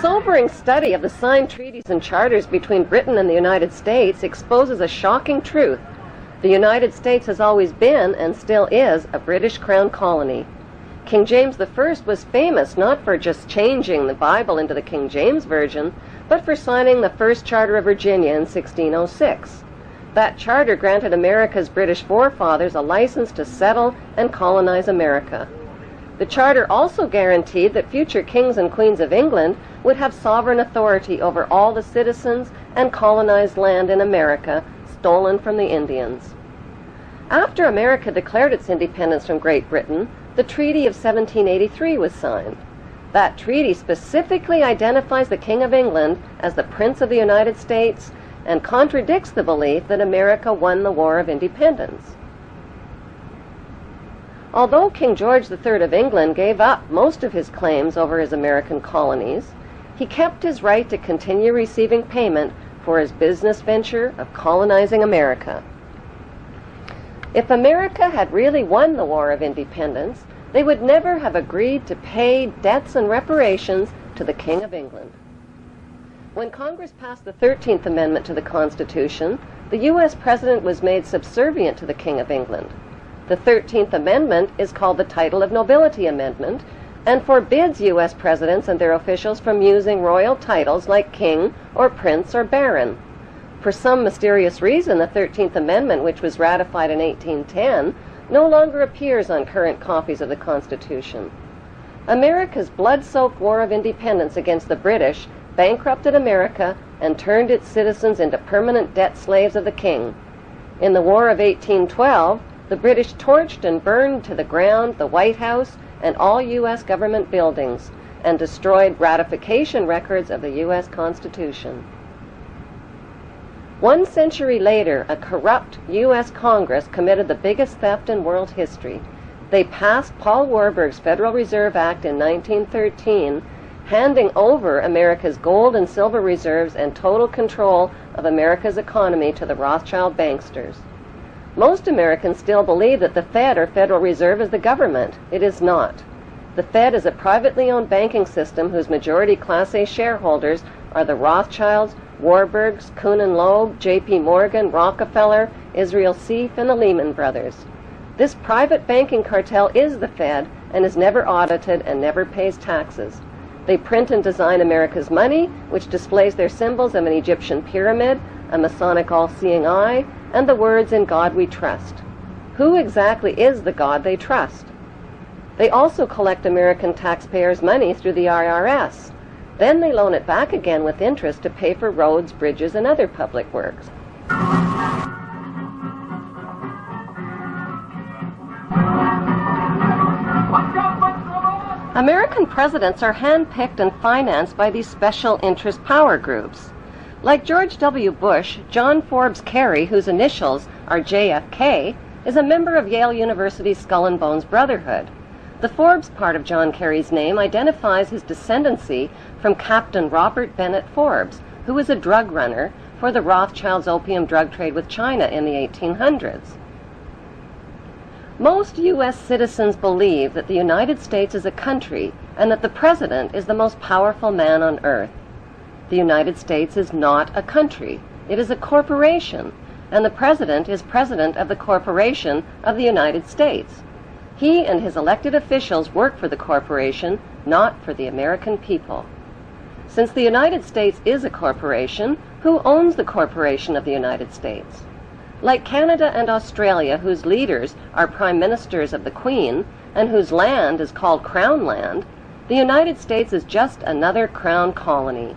Sobering study of the signed treaties and charters between Britain and the United States exposes a shocking truth. The United States has always been, and still is, a British Crown colony. King James I was famous not for just changing the Bible into the King James Version, but for signing the first Charter of Virginia in 1606. That charter granted America's British forefathers a license to settle and colonize America. The charter also guaranteed that future kings and queens of England would have sovereign authority over all the citizens and colonized land in America stolen from the Indians. After America declared its independence from Great Britain, the Treaty of 1783 was signed. That treaty specifically identifies the King of England as the Prince of the United States and contradicts the belief that America won the War of Independence. Although King George III of England gave up most of his claims over his American colonies, he kept his right to continue receiving payment for his business venture of colonizing America. If America had really won the War of Independence, they would never have agreed to pay debts and reparations to the King of England. When Congress passed the 13th Amendment to the Constitution, the U.S. President was made subservient to the King of England. The 13th Amendment is called the Title of Nobility Amendment and forbids U.S. presidents and their officials from using royal titles like king or prince or baron. For some mysterious reason, the 13th Amendment, which was ratified in 1810, no longer appears on current copies of the Constitution. America's blood-soaked War of Independence against the British bankrupted America and turned its citizens into permanent debt slaves of the king. In the War of 1812, the British torched and burned to the ground the White House and all U.S. government buildings and destroyed ratification records of the U.S. Constitution. 1 century later, a corrupt U.S. Congress committed the biggest theft in world history. They passed Paul Warburg's Federal Reserve Act in 1913, handing over America's gold and silver reserves and total control of America's economy to the Rothschild banksters. Most Americans still believe that the Fed, or Federal Reserve, is the government. It is not. The Fed is a privately owned banking system whose majority Class A shareholders are the Rothschilds, Warburgs, Kuhn and Loeb, J.P. Morgan, Rockefeller, Israel Seif, and the Lehman Brothers. This private banking cartel is the Fed and is never audited and never pays taxes. They print and design America's money, which displays their symbols of an Egyptian pyramid, a Masonic all-seeing eye, and the words "In God We Trust." Who exactly is the God they trust? They also collect American taxpayers' money through the IRS. Then they loan it back again with interest to pay for roads, bridges, and other public works. American presidents are handpicked and financed by these special interest power groups. Like George W. Bush, John Forbes Kerry, whose initials are JFK, is a member of Yale University's Skull and Bones Brotherhood. The Forbes part of John Kerry's name identifies his descendancy from Captain Robert Bennett Forbes, who was a drug runner for the Rothschilds' opium drug trade with China in the 1800s. Most U.S. citizens believe that the United States is a country and that the President is the most powerful man on earth. The United States is not a country. It is a corporation, and the President is President of the Corporation of the United States. He and his elected officials work for the corporation, not for the American people. Since the United States is a corporation, who owns the corporation of the United States? Like Canada and Australia, whose leaders are prime ministers of the Queen, and whose land is called Crown Land, the United States is just another Crown colony.